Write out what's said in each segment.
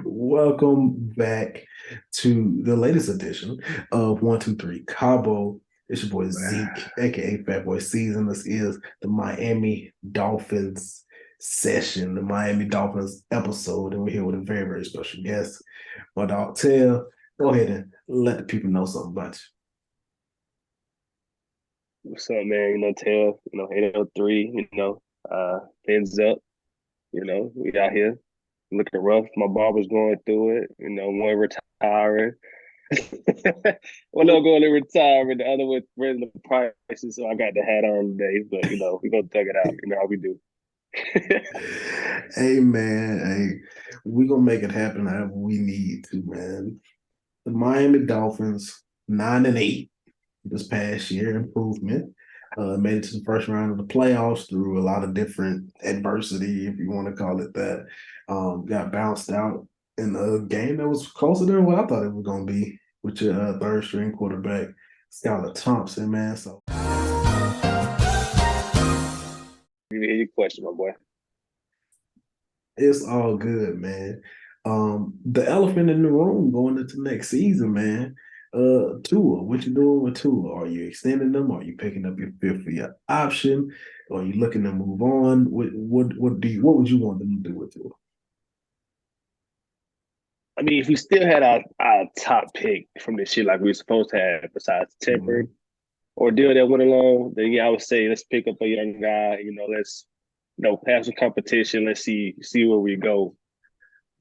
Welcome back to the latest edition of 123 Cabo. It's your boy Zeke, aka Fat Boy Season. This is the Miami Dolphins session, the Miami Dolphins episode, and we're here with a very, very special guest. My dog Tell. Go ahead and let the people know something about What's up, man? Tail, 803, fins up, we out here looking rough. My barber's going through it, one retiring. One of them going to retirement, the other one raising the prices, so I got the hat on today, but, we're going to thug it out. You know how we do. you. Hey man, we're gonna make it happen however we need to, man. The Miami Dolphins 9-8 this past year, improvement. Made it to the first round of the playoffs through a lot of different adversity, if you want to call it that. Got bounced out in a game that was closer than what I thought it was going to be with your third string quarterback, Skylar Thompson, man. So You hear your question, my boy. it's all good, man. The elephant in the room going into next season, man. Tua, what you doing with Tua? Are you extending them? Are you picking up your fifth for your option? Or are you looking to move on? What would you want them to do with Tua? I mean, if we still had our top pick from this year like we were supposed to have, besides Tempered Mm-hmm. or deal that went along, then yeah, I would say let's pick up a young guy. Let's have some competition. Let's see where we go.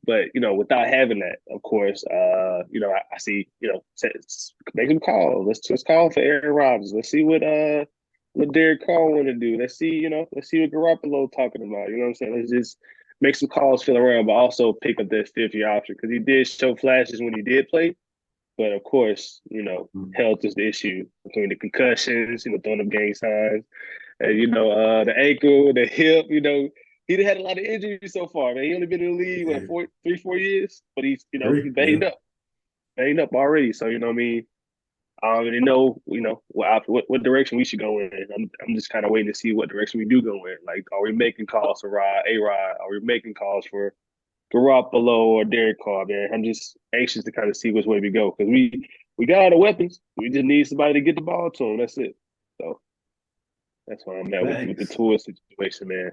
But without having that, of course, I see make some calls. Let's call for Aaron Rodgers. Let's see what Derek Carr want to do. Let's see what Garoppolo talking about. You know what I'm saying? Let's just make some calls, feel around, but also pick up that fifth year option because he did show flashes when he did play. But of course, health is the issue between the concussions, throwing up gang signs, and the ankle, the hip. He had a lot of injuries so far. Man, he only been in the league what 4 years, but he's Three, he's yeah. banged up already. So I mean, I don't really know, what direction we should go in. I'm just kind of waiting to see what direction we do go in. Like, are we making calls for A-Rod? Are we making calls for Garoppolo or Derek Carr, man? I'm just anxious to kind of see which way we go because we got all the weapons. We just need somebody to get the ball to them. That's it. So that's where I'm at with the Thanks. Tua situation, man.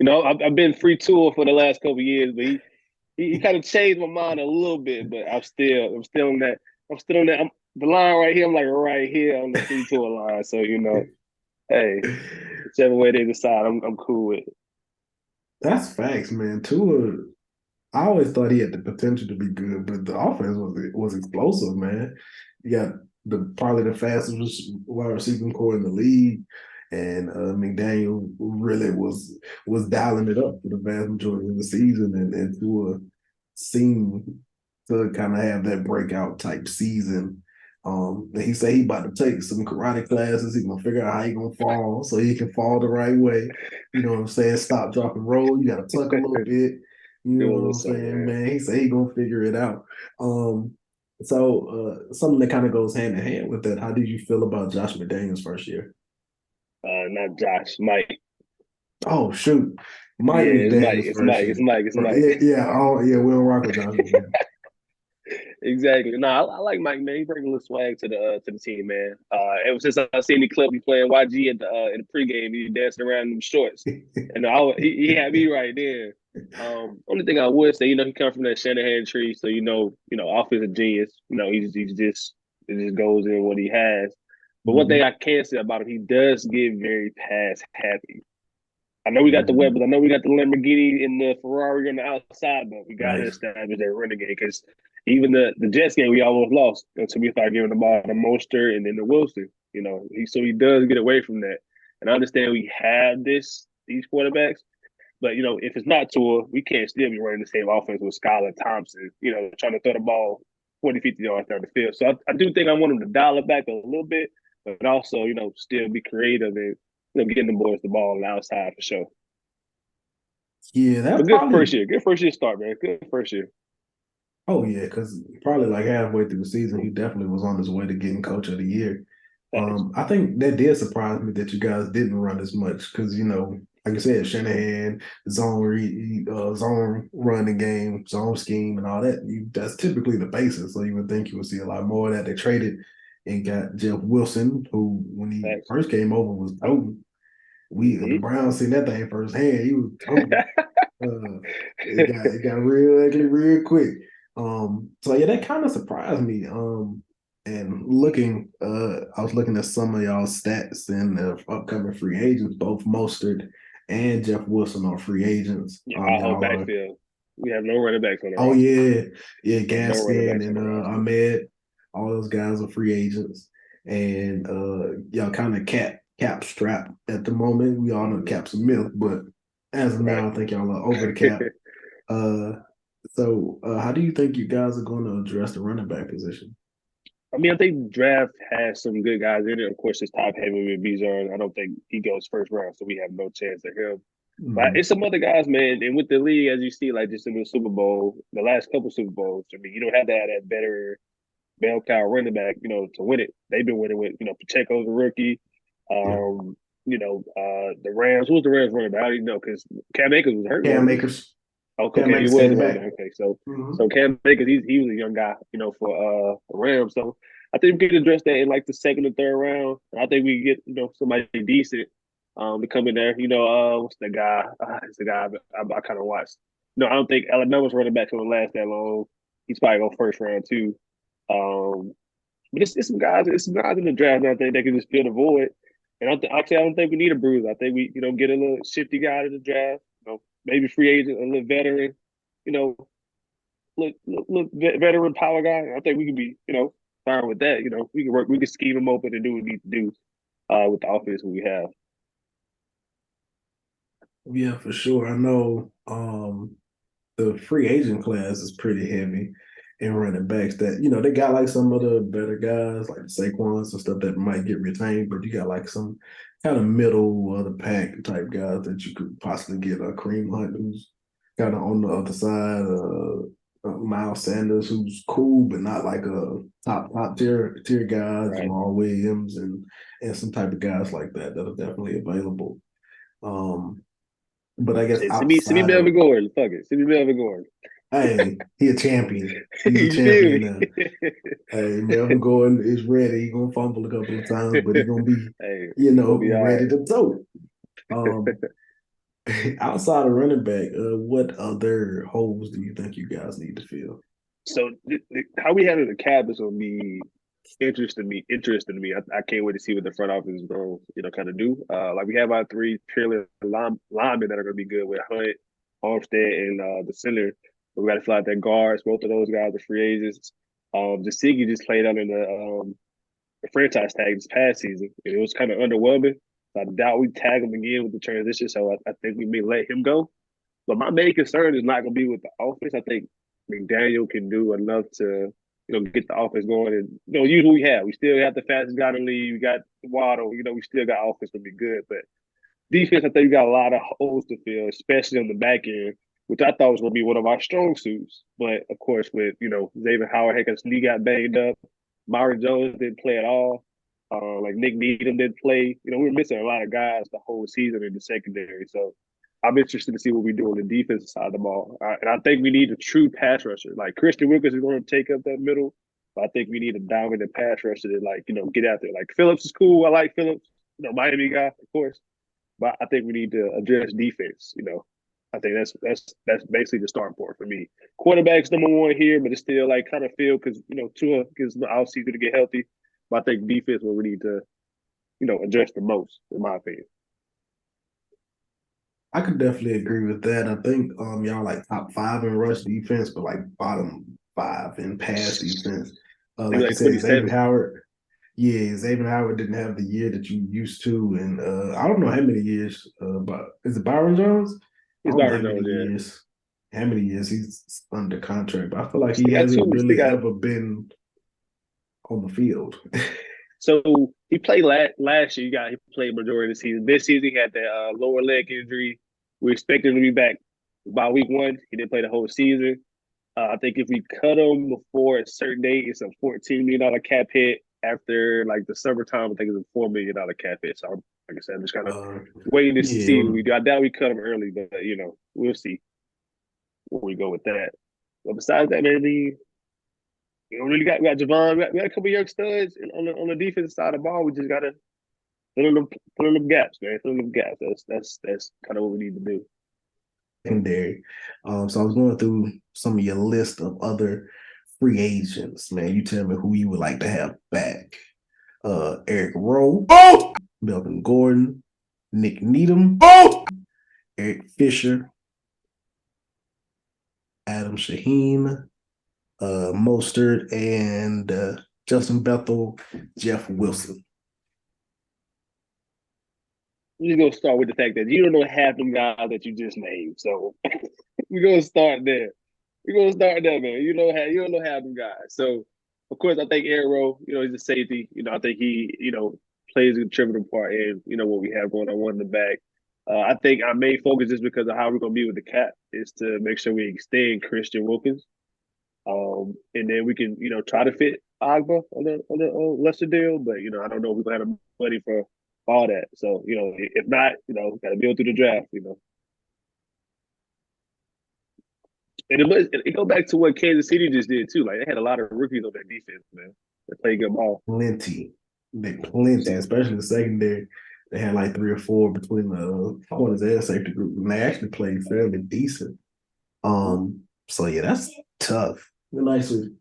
I've been free Tua for the last couple of years, but he kind of changed my mind a little bit. But I'm still on that. The line right here. I'm like right here on the free Tua line. So hey, whichever way they decide, I'm cool with it. That's facts, man. Tua, I always thought he had the potential to be good, but the offense was explosive, man. You got probably the fastest wide receiving core in the league, and McDaniel really was dialing it up for the vast majority of the season, and Tua seemed to kind of have that breakout type season. And he said he about to take some karate classes. He's gonna figure out how he gonna fall so he can fall the right way. You know what I'm saying? Stop, drop, and roll. You gotta tuck a little bit. You Do know a what little I'm something, saying, man. man? He said he gonna figure it out. So something that kind of goes hand in hand with that. How did you feel about Josh McDaniels' first year? Not Josh, Mike. Oh shoot, Mike Yeah, it's Mike. McDaniels' It's first Mike. year. It's Mike. It's Right, Mike. yeah, yeah, oh yeah. We don't rock with Josh McDaniels. Exactly. No, I like Mike, man. He bring a little swag to the team, man. Ever since I seen the clip he playing YG at the in the pregame, he dancing around in them shorts, and he had me right there. Only thing I would say, he come from that Shanahan tree, so offensive genius. He's just it just goes in what he has. But one thing Mm-hmm. I can say about him, he does get very pass happy. I know we got the Mm-hmm. weapons. I know we got the Lamborghini and the Ferrari on the outside, but we got to Nice. establish that renegade because even the Jets game we almost lost until we started giving the ball to Mostert and then to Wilson. He does get away from that. And I understand we have these quarterbacks, but if it's not Tua, we can't still be running the same offense with Skylar Thompson. Trying to throw the ball 40, 50 yards down the field. So I do think I want him to dial it back a little bit, but also still be creative and getting the boys the ball on the outside for sure. Yeah, But that good first probably. year. Good first year start, man. Good first year. Oh yeah, because probably like halfway through the season, he definitely was on his way to getting Coach of the Year. Thanks. I think that did surprise me that you guys didn't run as much because like I said, Shanahan, zone running game, zone scheme, and all that. That's typically the basis. So you would think you would see a lot more of that. They traded and got Jeff Wilson, who when he Thanks. first came over was potent. The Mm-hmm. Browns seen that thing firsthand. He was potent. It got real ugly real quick. So yeah, that kind of surprised me. And I was looking at some of y'all stats and the upcoming free agents. Both Mostert and Jeff Wilson are free agents. Yeah, our whole Y'all are. backfield. We have no running backs on the Oh roster. yeah, yeah. We have no running Gaskin backs on and the roster. Ahmed, all those guys are free agents, and y'all kind of cap strapped at the moment. We all know Mm-hmm. cap's a myth, but as of Right. now, I think y'all are over the cap. Uh, how do you think you guys are going to address the running back position? I mean, I think draft has some good guys in it. Of course, it's top heavy with Bijan. I don't think he goes first round, so we have no chance at him. But Mm-hmm. it's some other guys, man. And with the league, as you see, like just in the Super Bowl, the last couple Super Bowls, I mean, you don't have to have that better bell cow running back, to win it. They've been winning with, Pacheco's a rookie. Yeah, The Rams. Who was the Rams running back? I don't even know because Cam Akers was hurt, Cam wasn't he? Akers. Cam Okay, he Akers was came about back. it. Okay, so Mm-hmm. so Cam Akers, he was a young guy, for the Rams. So I think we can address that in like the second or third round. I think we can get somebody decent to come in there. What's the guy? It's the guy I kind of watched. No, I don't think Alabama's running back going to last that long. He's probably going first round too. Um, but it's some guys in the draft that I think they can just fill the void. And actually, I don't think we need a bruiser. I think we, get a little shifty guy to the draft. Maybe free agent, a little veteran. You know, look veteran power guy. I think we can be, fine with that. We can work. We can scheme him open and do what we need to do with the offense we have. Yeah, for sure. I know. The free agent class is pretty heavy in running backs that, they got like some of the better guys like the Saquons and stuff that might get retained, but you got like some kind of middle of the pack type guys that you could possibly get a Kareem Hunt who's kind of on the other side, Miles Sanders who's cool but not like a top tier guys, Right. Jamal Williams and some type of guys like that that are definitely available. Um, but I guess Send me outside of Melvin Gordon. Fuck it. Send me Melvin Gordon. Hey, he a champion. He's a You feel champion me? now. Hey, Melvin Gordon is ready. He gonna fumble a couple of times, but he gonna be, Hey, it's gonna be all ready right. to throw. Um, outside of running back, what other holes do you think you guys need to fill? So how we handle the cap is gonna be interesting to me. I can't wait to see what the front office is going to, kind of do. Like we have our three purely linemen that are going to be good with Hunt, Armstead, and the center. But we got to fill out their guards. Both of those guys are free agents. Jasigi just played under the franchise tag this past season, and it was kind of underwhelming. So I doubt we tag him again with the transition. So I think we may let him go. But my main concern is not going to be with the offense. I think McDaniel can do enough to, get the offense going and, use what we have. We still have the fastest guy in the league. We got Waddle. We still got offense to be good. But defense, I think we got a lot of holes to fill, especially on the back end, which I thought was going to be one of our strong suits. But of course, with, Xavier Howard, heck, his knee got banged up. Myron Jones didn't play at all. Like Nick Needham didn't play. We were missing a lot of guys the whole season in the secondary. So I'm interested to see what we do on the defensive side of the ball. And I think we need a true pass rusher. Like Christian Wilkins is going to take up that middle, but I think we need a dominant pass rusher to get out there. Like Phillips is cool. I like Phillips, Miami guy, of course. But I think we need to address defense. I think that's basically the start point for me. Quarterback's number one here, but it's still like kind of feel because Tua gives the offseason to get healthy. But I think defense where we need to address the most, in my opinion. I could definitely agree with that. I think y'all like top five in rush defense, but like bottom five in pass defense. Maybe Like you like said, Xavier 27. Howard. Yeah, Xavier Howard didn't have the year that you used to, and I don't know how many years. But is it Byron Jones? I He's don't know how Byron many Jones, yeah. years. How many years he's under contract? But I feel We like he still got two. hasn't We still really got ever been on the field. so he played last year. He played majority of the season. This season he had that lower leg injury. We expect him to be back by week one. He didn't play the whole season. I think if we cut him before a certain date, it's a $14 million cap hit. After like the summertime, I think it's a $4 million cap hit. So Like I said, I'm just kind of Uh, waiting to yeah, see what we do. I doubt we cut him early, but we'll see where we go with that. But besides that, man, we don't really got we got Javon, we got a couple of young studs on the defensive side of the ball. We just gotta fill in them gaps, man. Fill in them gaps. That's kind of what we need to do. secondary. So I was going through some of your list of other free agents, man. You tell me who you would like to have back. Eric Rowe, oh! Melvin Gordon, Nick Needham, oh! Eric Fisher, Adam Shaheen, Mostert, and Justin Bethel, Jeff Wilson. We're just gonna start with the fact that you don't know half them guys that you just named. So we're gonna start there. We're gonna start there, man. You don't know half them guys. So of course I think Arrow, he's a safety. I think he, plays a contributing part in, what we have going on one in the back. I think our main focus is because of how we're gonna be with the cap is to make sure we extend Christian Wilkins. And then we can, try to fit Agba on the lesser deal, but I don't know if we're gonna have the money for all that. So, if not, gotta build through the draft. And it go back to what Kansas City just did too. Like they had a lot of rookies on their defense, man. They played good ball. Plenty. Plenty, So especially the secondary. They had like 3 or 4 between the corners and safety group, and they actually played fairly decent. So yeah, that's tough. Nicely.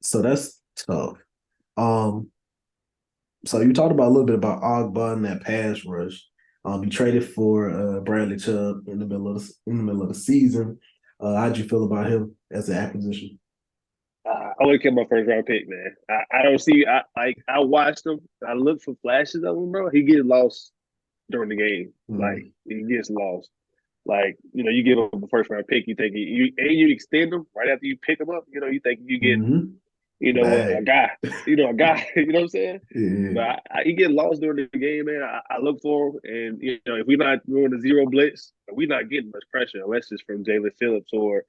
So that's tough. Um, so you talked about a little bit about Ogba and that pass rush. You traded for Bradley Chubb in the middle of the season. How'd you feel about him as an acquisition? I would have kept my first round pick, man. I don't see. I watched him. I looked for flashes of him, bro. He gets lost during the game. Like Mm. he gets lost. Like you give him a first round pick, you think you extend him right after you pick him up. You think you get Mm-hmm. a Bag. guy, a guy. You know what I'm saying? Yeah. But he get lost during the game, man. I look for him, and if we're not doing the zero blitz, we're not getting much pressure unless it's from Jalen Phillips or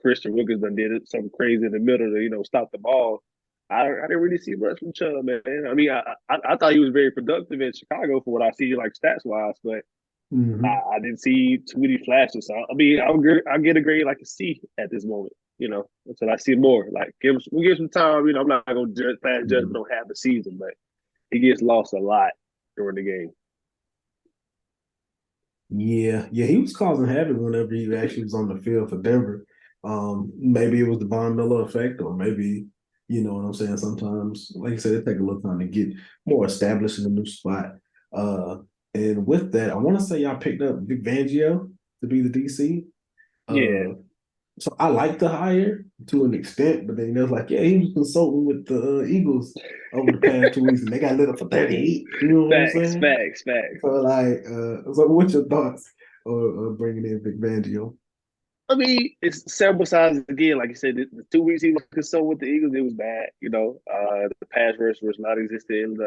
Christian Wilkins done did it something crazy in the middle to stop the ball. I didn't really see much from Chubb, man. I mean, I thought he was very productive in Chicago for what I see like stats wise, but Mm-hmm. I didn't see too many flashes. So I mean, I'll get a grade like a C at this moment. Until I see more. Like we'll give some time. I'm not gonna pass judgment on half the season, but he gets lost a lot during the game. Yeah, yeah, he was causing havoc whenever he actually was on the field for Denver. Maybe it was the Von Miller effect, or maybe you know what I'm saying. Sometimes, like I said, it take a little time to get more established in a new spot. Uh, and with that, I want to say y'all picked up Vic Fangio to be the DC. Yeah, So I like the hire to an extent, but then it was like, yeah, he was consulting with the Eagles over the past 2 weeks, and they got lit up for 38. You know what I'm facts, saying? facts, facts. So like, so what's your thoughts on bringing in Big Fangio? I mean, it's sample size again. Like you said, the 2 weeks he was concerned with the Eagles, it was bad. The pass rush was not existent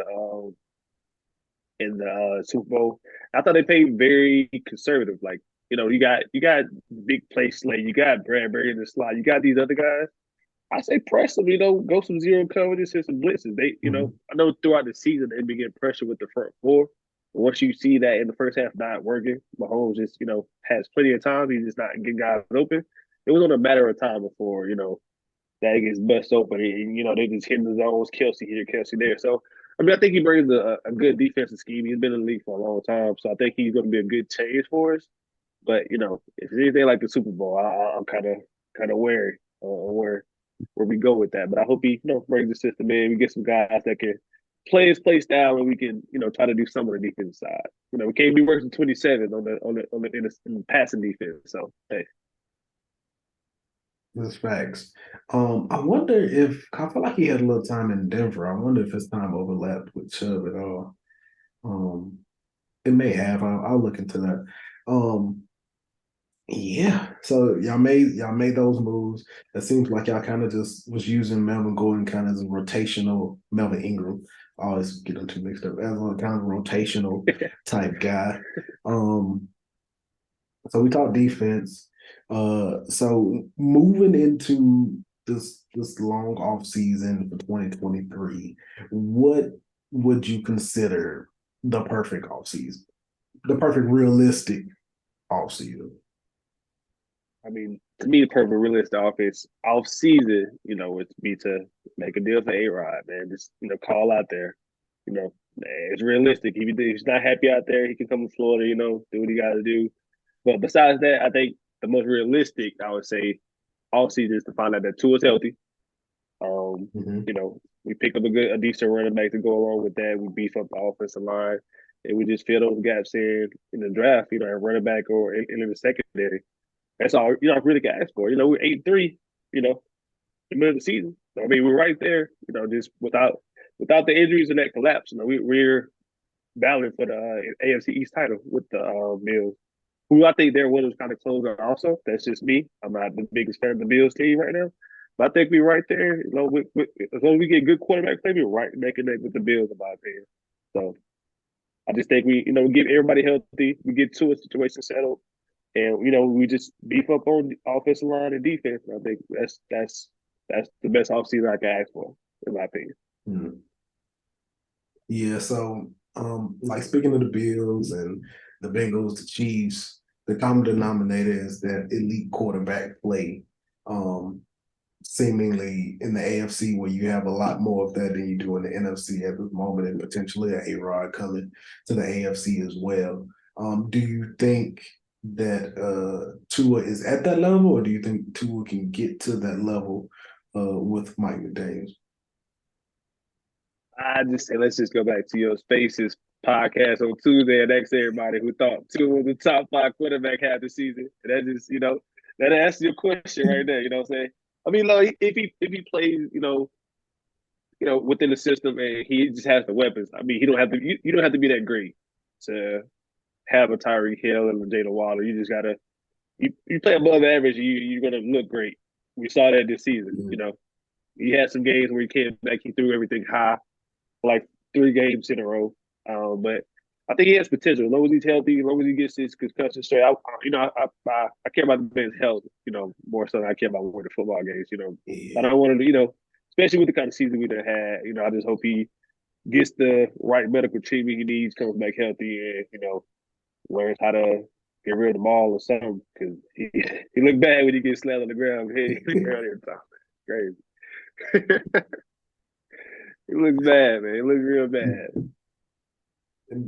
in the Super Bowl. I thought they played very conservative. Like you got big play slate, you got Bradbury in the slot, you got these other guys. I say press them. Go some zero coverages and some blitzes. Mm-hmm. I know throughout the season they been getting pressure with the front four. But once you see that in the first half not working, Mahomes just has plenty of time. He's just not getting guys open. It was only a matter of time before that gets bust open. And, they just hitting the zones, Kelsey here, Kelsey there. So, I mean, I think he brings a good defensive scheme. He's been in the league for a long time. So I think he's going to be a good change for us. But, if it's anything like the Super Bowl, I'm kind of wary on where we go with that. But I hope he, brings the system in. We get some guys that can play his play style, and we can, try to do some of the defense side. We can't be worse than 27 in the passing defense. So hey, That's facts. I wonder if I feel like he had a little time in Denver. I wonder if his time overlapped with Chubb at all. Um, it may have. I'll look into that. Um, Yeah. So y'all made those moves. It seems like y'all kind of just was using Melvin Gordon kind of as a rotational Melvin Ingram. I always get them too mixed up as a kind of rotational type guy. Um, so we talked defense. So moving into this long off season for 2023, what would you consider? the perfect offseason, the perfect realistic offseason? I mean, to me, the perfect realistic offense off season, would be to make a deal for A-Rod, man. Just call out there. It's realistic. If he's not happy out there, he can come to Florida. Do what he got to do. But besides that, I think the most realistic, I would say, off season is to find out that Tua is healthy. Mm-hmm. We pick up a decent running back to go along with that. We beef up the offensive line, and we just fill those gaps in the draft. At running back or in the secondary. That's all I really can ask for. We're 8-3. The middle of the season. So, I mean, we're right there. Just without the injuries and that collapse. We're battling for the AFC East title with the Bills, who I think their winners kind of close out. Also, that's just me. I'm not the biggest fan of the Bills team right now, but I think we're right there. As long as we get good quarterback play, we're right making it with the Bills, in my opinion. So I just think we get everybody healthy. We get to a situation settled. And we just beef up on the offensive line and defense. And I think that's the best offseason I can ask for, in my opinion. Mm-hmm. Yeah, so like speaking of the Bills and the Bengals, the Chiefs, the common denominator is that elite quarterback play. Um, Seemingly in the AFC where you have a lot more of that than you do in the NFC at this moment, and potentially a A-Rod coming to the AFC as well. Do you think that Tua is at that level, or do you think Tua can get to that level with Mike McDaniels? I just say let's just go back to your Spaces podcast on Tuesday and ask everybody who thought Tua was the top 5 quarterback half the season. And that just that answers your question right there. You know what I'm saying? I mean, like, if he plays, within the system and he just has the weapons. I mean, he don't have to. You don't have to be that great to have a Tyreek Hill and a Jalen Waller. You just gotta you play above average, you're gonna look great. We saw that this season. He had some games where he came back, he threw everything high, like 3 games in a row. But I think he has potential. As long as he's healthy, as long as he gets his concussion straight. I care about the man's health. More so than I care about winning football games. Yeah. I don't want to. Especially with the kind of season we done had. I just hope he gets the right medical treatment he needs, comes back healthy, and learns how to get rid of the ball or something, because he looked bad when he gets slammed on the ground. He earlier time. Crazy. He looks bad, man. He looks real bad.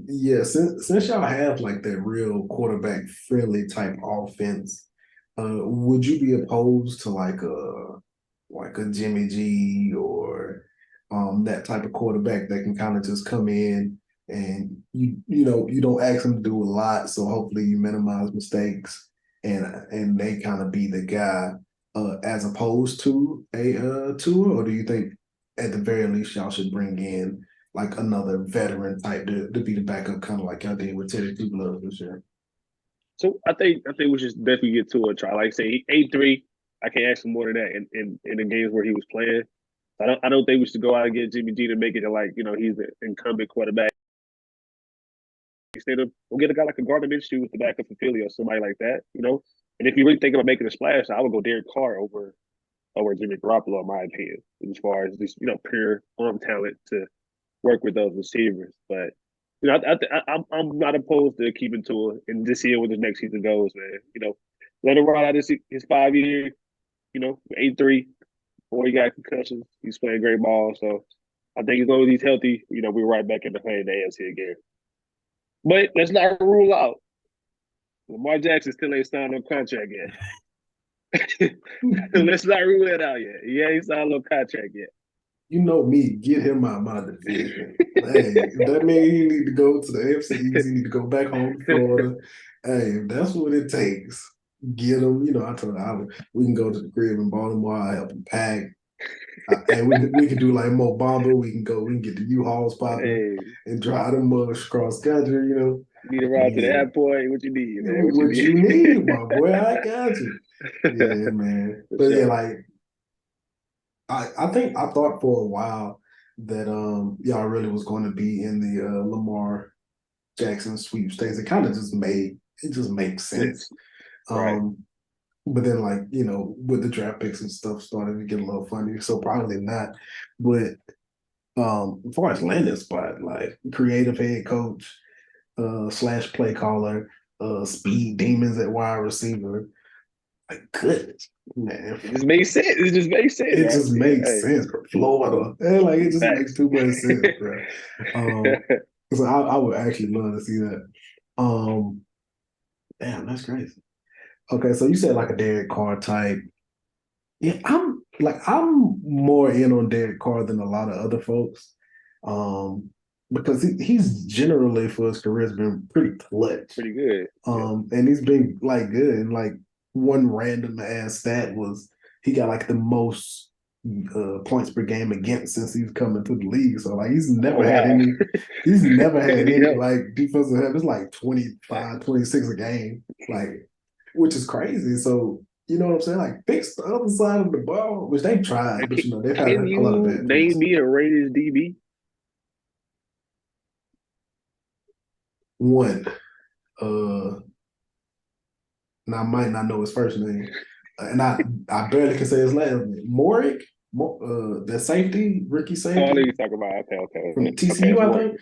Yeah, since y'all have like that real quarterback friendly type offense, would you be opposed to like a Jimmy G or that type of quarterback that can kind of just come in and you don't ask them to do a lot, so hopefully you minimize mistakes and they kind of be the guy as opposed to a Tua, or do you think at the very least y'all should bring in like another veteran type to be the backup, kind of like y'all did with Teddy Two Gloves this year? So I think we should definitely get to a try. Like I say, 8-3. I can't ask for more than that in the games where he was playing. I don't think we should go out and get Jimmy G to make it like he's the incumbent quarterback. Instead of we'll get a guy like a Gardner Minshew to back up for Philly or somebody like that. And if you really think about making a splash, I would go Derek Carr over Jimmy Garoppolo, in my opinion, as far as just pure arm talent to work with those receivers. But I'm not opposed to keeping Tua and just seeing where the next season goes, man. Let him ride out his 5 year. 8-3. Before he got concussions, he's playing great ball. So I think as long as he's healthy, we're right back in the playing the AFC again. But let's not rule out Lamar Jackson still ain't signed no contract yet. Let's not rule it out yet. He ain't signed no contract yet. You know me, get him out of my division. Hey, if that means he need to go to the AFC East, he need to go back home to Florida. Hey, if that's what it takes, get him. I told him we can go to the crib in Baltimore. I help him pack. And we can do like Mo Bamba. We can get the U-Hauls popping Hey, and drive them cross country. need to ride to the Yeah, airport. What you need, man? What you what you need? need, my boy. I got you. Yeah, man. For But yeah, sure. like I think I thought for a while that y'all really was going to be in the Lamar Jackson sweepstakes. It kind of just makes sense. Sense. Right. Um, but then with the draft picks and stuff started to get a little funny. So probably not. But As far as landing spot, like creative head coach, slash play caller, speed demons at wide receiver. Like goodness, man. It just makes sense. It just makes sense, It right? just Yeah, makes hey, sense, bro. Florida. Like it just makes facts. too much sense, bro. So I would actually love to see that. Um, damn, that's crazy. Okay, so you said like a Derek Carr type. Yeah, I'm more in on Derek Carr than a lot of other folks. Because he's generally for his career has been pretty clutch. Pretty good. Yeah. And he's been like good. And like one random ass stat was he got like the most points per game against since he's come into the league. So like Oh wow. he's never had any Yep. like defensive help. It's like 25, 26 a game. Like which is crazy. So you know what I'm saying? Like fix the other side of the ball, which they've tried, but Can, you know they've had can a lot of you bad name picks. me a Raiders DB? One, uh, and I might not know his first name, and I barely can say his last name. Morick, the safety, rookie Oh, I know safety you talk about. Okay, okay, from okay. TCU, It's I more. think.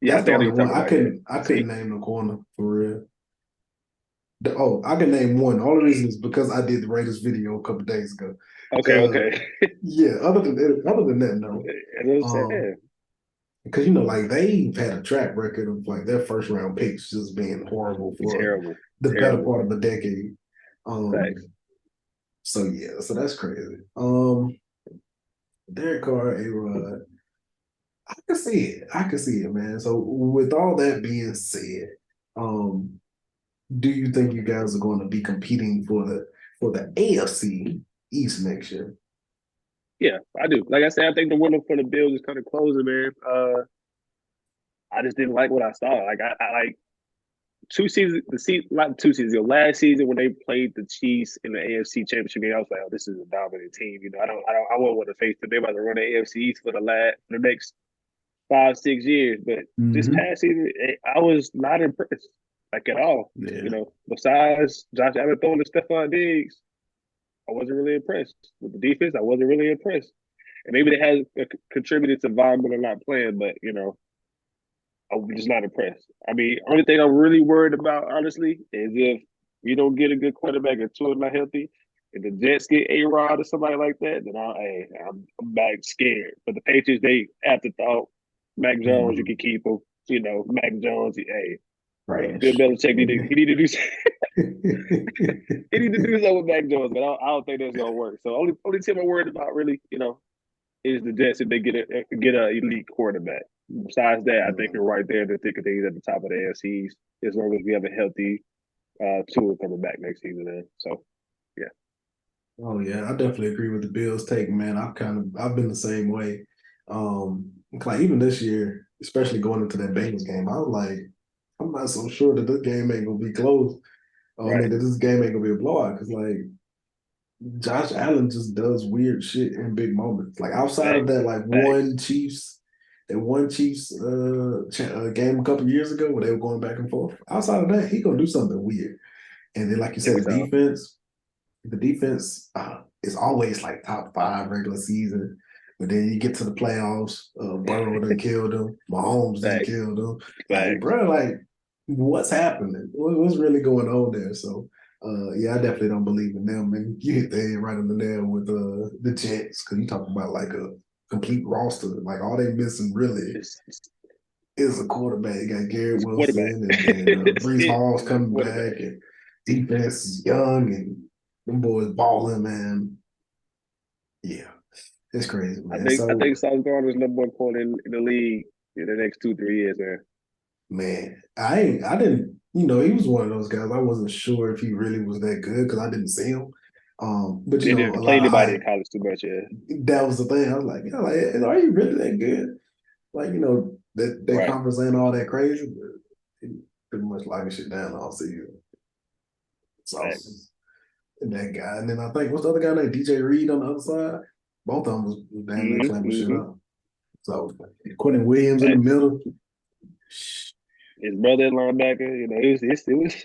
Yeah, I That's the think I know only you one talking about. Yeah. I couldn't See, name the corner for real. I can name one. The only reason is because I did the Raiders video a couple days ago. okay, Uh, okay. yeah. Other than that, no. That's what I'm Um, saying. because you know, like they've had a track record of like their first round picks just being horrible for Terrible, the better terrible. part of a decade. Thanks. So yeah, so that's crazy. Derek Carr, A Rod, I can see it. I can see it, man. So with all that being said, um, do you think you guys are going to be competing for the AFC East next year? Yeah, I do. Like I said, I think the window for the Bills is kind of closing, man. I just didn't like what I saw. Like I like 2 seasons, not 2 seasons ago, last season when they played the Chiefs in the AFC Championship game, I was like, oh, this is a dominant team. You know, I won't want to face them. They're about to run the AFC East for the next 5, 6 years. But this Mm-hmm. past season, I was not impressed, like at all. You Yeah. know, besides Josh Allen throwing to Stephon Diggs, I wasn't really impressed with the defense. I wasn't really impressed, and maybe that has contributed to Von Miller not playing. But you know, I'm just not impressed. I mean, only thing I'm really worried about, honestly, is if we don't get a good quarterback and Tua's not healthy, and the Jets get A Rod or somebody like that, then I'm back scared. But the Patriots, they afterthought. Mac Jones, you Mm-hmm. can keep him. You know, Mac Jones, hey, Bill Trash. Belichick need to do he need to do something with Mac Jones, but I don't think that's gonna work. So only team I'm worried about really, you know, is the Jets if they get a elite quarterback. Besides that, I think Mm. you're right there in the thick of things at the top of the AFC as long as we have a healthy Tua coming back next season. Then, so yeah, Oh yeah, I definitely agree with the Bills take, man. I've been the same way. Like even this year, especially going into that Bengals game, I was like, I'm not so sure that this game ain't gonna be close. I right. mean that this game ain't gonna be a blowout because like Josh Allen just does weird shit in big moments. Like outside of Facts, that, like facts. one Chiefs game a couple years ago where they were going back and forth. Outside of that, he gonna do something weird. And then, like you I said, think so. the defense is always like top five regular season. But then you get to the playoffs, Burrow done killed them, Mahomes done Facts, killed them. Like, facts. bro, like what's happening? What's really going on there? So, yeah, I definitely don't believe in them. And you hit the head right on the nail with the Jets because you talk about like a complete roster. Like all they missing really It's is a quarterback. You got Garrett quarterback. Wilson and then It's Brees it. Hall's It's a coming quarterback. back and defense is young and them boys balling, man. Yeah, it's crazy, I man. think I So, think Sauce Gardner's number one corner in the league in the next 2, 3 years, man. man, I didn't, he was one of those guys. I wasn't sure if he really was that good because I didn't see him. But They a didn't play lot of anybody in hype. college too much, yeah. That was the thing. I was like, are you really that good? Like, that Right. conference ain't all that crazy, but he pretty much locking shit down all season. Sauce Facts. and that guy. And then I think what's the other guy named DJ Reed on the other side? Both of them was damn near Mm-hmm. clamping shit Mm-hmm. up. So Quentin Williams in the Facts. middle. His brother linebacker, you know, it was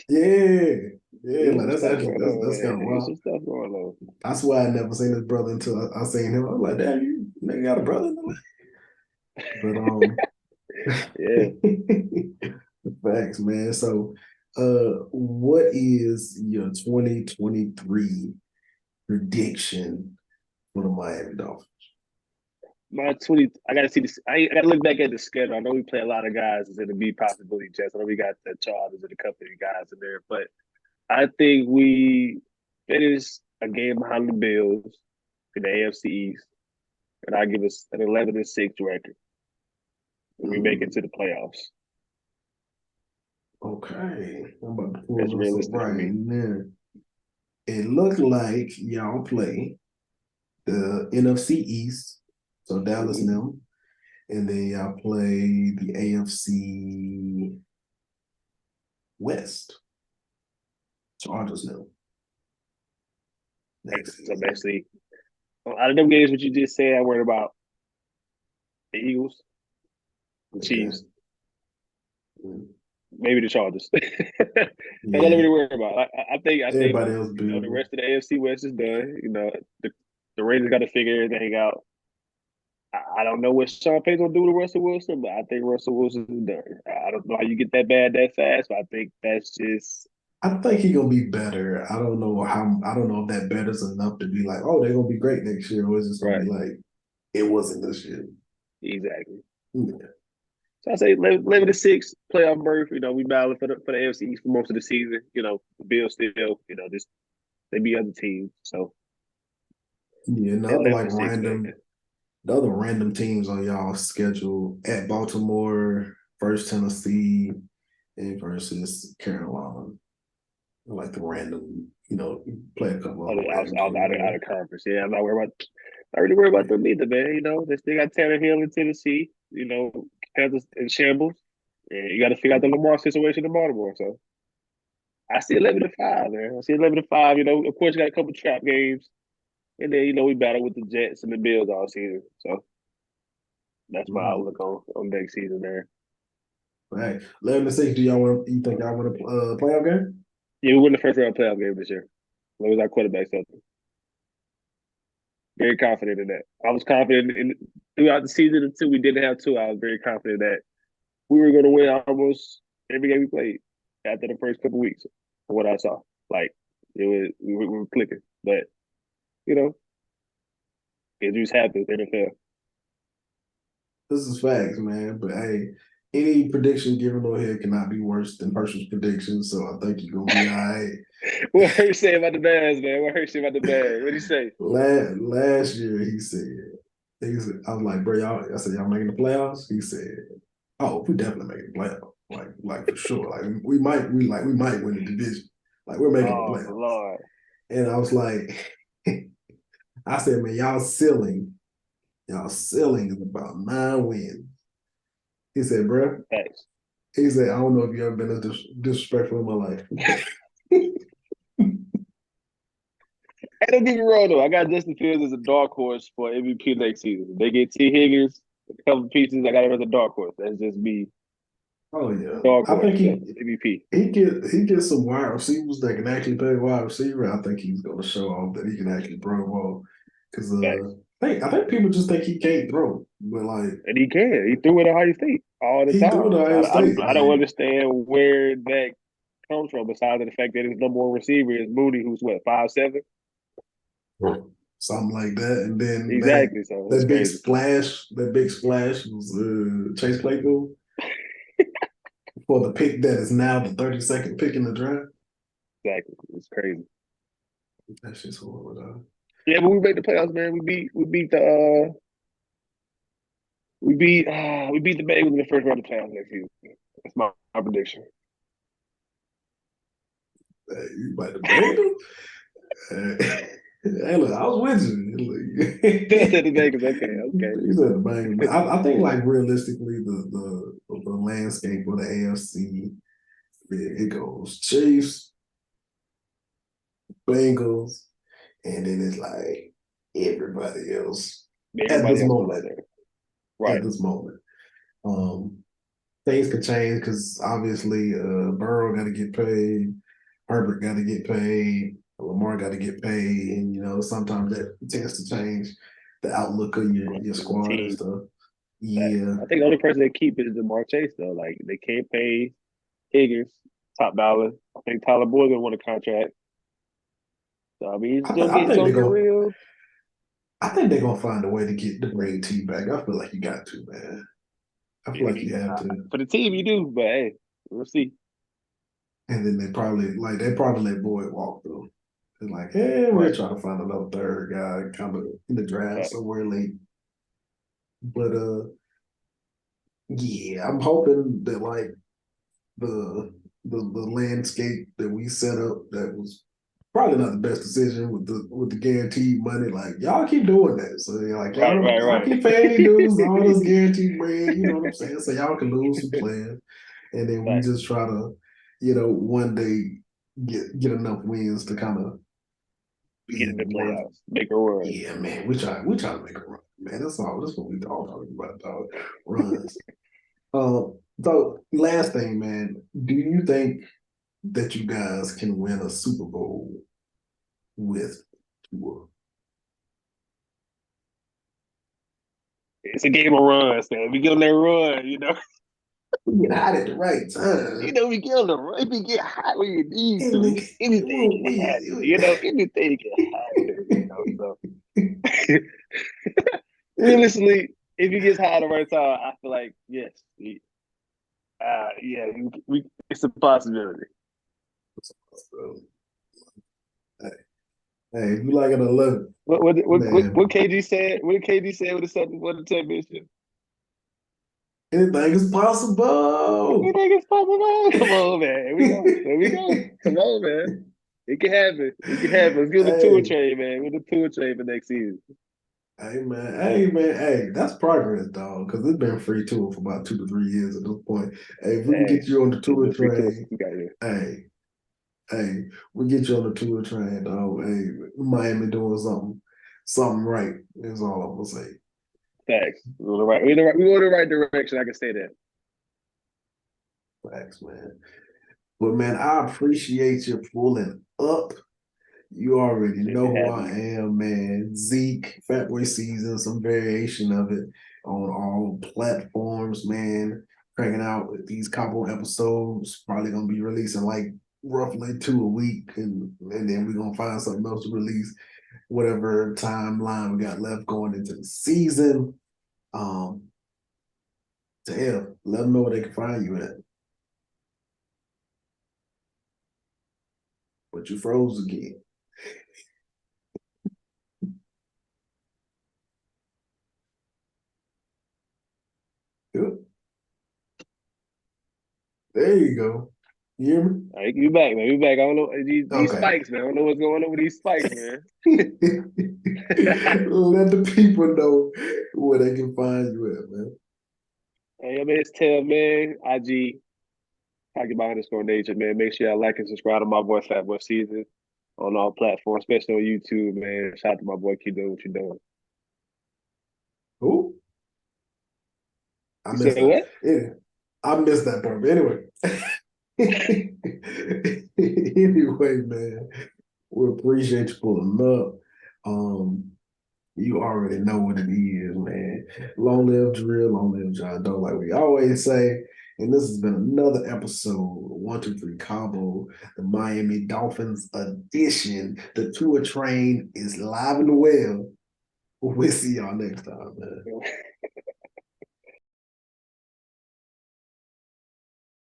Yeah. Yeah, it was like some that's stuff actually going on, that's man. kind of It was wild. some stuff going on. I swear I never seen his brother until I seen him. I was like, damn, you nigga got a brother in the league. But Yeah, facts, man. So, what is your 2023 prediction for the Miami Dolphins? my 20. I gotta see this. I gotta look back at the schedule. I know we play a lot of guys that's in the B possibility chess. I know we got the Chargers and a couple of guys in there, but I think we finish a game behind the Bills in the AFC East, and I give us an 11-6 record, and we make it to the playoffs. Okay, I'm about to pull That's this up realistic for right me. now. It looked like y'all play the NFC East, so Dallas Mm-hmm. now, and then y'all play the AFC West, Chargers now Right. next So season. basically, out of them games, what you just said, I worried about the Eagles, the Okay. Chiefs, Mm. maybe the Chargers. That's all I'm Yeah. really worried about. I think Everybody else the building. rest of the AFC West is done. The the Raiders got to figure everything out. I don't know what Sean Payton's gonna do to Russell Wilson, but I think Russell Wilson is done. I don't know how you get that bad that fast, but I think that's just I think he's gonna be better. I don't know how. I don't know if that better's enough to be like, oh, they're gonna be great next year, or is it gonna be right. like it wasn't this year? Exactly. Yeah. So I say 11-6 playoff berth. We battling for the AFC East for most of the season. The Bills still, just they beat other teams. So Yeah, and the other 11-6, man. the other random teams on y'all schedule at Baltimore, first Tennessee, and versus Carolina. I like the random, play a couple Oh, other I was, random I was games out there. of conference. Yeah, I'm not worried about. Not really worried about them either, man. They still got Tannehill in Tennessee. Panthers in shambles. And you got to figure out the Lamar situation in Baltimore. So I see 11-5, man. I see 11-5. Of course, you got a couple trap games, and then we battle with the Jets and the Bills all season. So that's my Mm. outlook on next season, man. Right. 11-6. You think y'all want a playoff game? Yeah, we win the first round playoff game this year. As long as our quarterback's healthy. Very confident in that. I was confident throughout the season until we didn't have two. I was very confident that we were going to win almost every game we played after the first couple weeks. From what I saw, like we were clicking, but you know, it just happens. NFL. This is facts, man. But hey, any prediction given on here cannot be worse than person's prediction. So I think you're gonna be all right. What Hurt say about the Bears, man? What Hurt say about the Bears? What did he say? Last year I was like, bro, y'all. I said, y'all making the playoffs? He said, oh, we definitely making the playoffs. Like for sure. Like we might win the division. Like we're making the Oh playoffs. Lord, And I was like, I said, man, y'all ceiling is about 9 wins. He said, bro, thanks. he said, I don't know if you ever been this disrespectful in my life. Hey, don't get me wrong though. I got Justin Fields as a dark horse for MVP next season. If they get T Higgins, a couple pieces, I got him as a dark horse. That's just me, Oh yeah, dark I horse. think So MVP. he gets some wide receivers that can actually play wide receiver. I think he's going to show off that he can actually throw the ball. Because Thanks. I think people just think he can't throw, but like And he can. He threw it at Ohio State all the he threw time. to So Ohio State, I don't understand where that comes from. Besides the fact that his number one receiver is Mooney, who's what 5'7". something like that. And then Exactly. So it's crazy. that big splash was Chase Claypool for the pick that is now the 32nd pick in the draft. Exactly. It's crazy. That shit's horrible, though. Yeah, but we made the playoffs, man. We beat the Bengals in the first round of the playoffs next season. That's my prediction. Hey, you by the Bengals? Hey, look, I was with you. Still said the Bengals. Okay, okay. He said the Bengals, but I think like realistically, the landscape of the AFC, it goes Chiefs, Bengals, and then it's like everybody else at Everybody this else below moment. there. At Right. this moment, um, things could change because obviously Burrow got to get paid, Herbert got to get paid, Lamar got to get paid, and sometimes that tends to change the outlook of your Right. The squad and team. stuff. Yeah. I think the only person they keep is Jamar Chase though. Like they can't pay Higgins top dollar. I think Tyler Boyd gonna want a contract. So I mean, I it's think gonna they're get gonna real. I think they're gonna find a way to get the bring T back. I feel like you got to, man. I feel like you have to. For the team, you do, but hey, we'll see. And then they probably let Boyd walk though. They're like, hey, we're Right. trying to find another third guy kind of in the draft Right. somewhere late. But yeah, I'm hoping that like the the landscape that we set up that was probably not the best decision with the guaranteed money. Like y'all keep doing that, so you're like Right. Right. y'all Right. keep paying these dudes all this guaranteed bread. You know what I'm saying? So y'all can lose some players, and then we Right. just try to, one day get enough wins to kind of Get be in the worth. playoffs, make a run. Yeah, man, we try to make a run, man. That's all. That's what we all talking about, dog. Runs. So last thing, man, do you think that you guys can win a Super Bowl with Tua? It's a game of runs, man. We get on that run, We get hot at the right time. We get on the run. We get hot when you need And to. we, Anything well, can happen. Anything can happen. So realistically, if he gets hot at the right time, I feel like yes, yeah, it's a possibility. hey, if you like an 11, What man, KG said? What did KG say with the seven? What the championship? anything is possible. Anything is possible. Come on, man. Here we go. Here we go. Come on, man. It can happen. It can happen. Let's get on the tour Hey, train, man. Get on the tour train for next season. hey, that's progress, dog. Because it's been free tour for about 2 to 3 years at this point. Hey, if we can Hey, get you on the it's tour been free tour since train, we got here. hey, hey, we get you on the tour train, dog. Hey, Miami doing something right. Is all I'm gonna say. Thanks. We go in the right direction. I can say that. Facts, man. But man, I appreciate you pulling up. You already Appreciate know you who having I me. am, man. Zeke, Fatboy Season, some variation of it on all platforms, man. Cranking out these couple episodes. Probably gonna be releasing like roughly 2 a week, and then we're gonna find something else to release whatever timeline we got left going into the season. Um, to hell, let them know where they can find you at. But you froze again. Good. There you go. You hear me? All right, you back, man. You back. I don't know these Okay. spikes, man. I don't know what's going on with these spikes, man. Let the people know where they can find you at, man. Hey, I'm Tell, man. IG, _nature, man. Make sure y'all like and subscribe to my boy Fatboy Season on all platforms, especially on YouTube, man. Shout out to my boy. Keep doing what you're doing. Who? I You missed said that. what? Yeah, I missed that part. But anyway. Anyway, man, we appreciate you pulling up. Um, you already know what it is, man. Long live Drill, long live John Doe, like we always say. And this has been another episode of 123 Cabo, the Miami Dolphins edition. The tour train is live and well. We'll see y'all next time, man.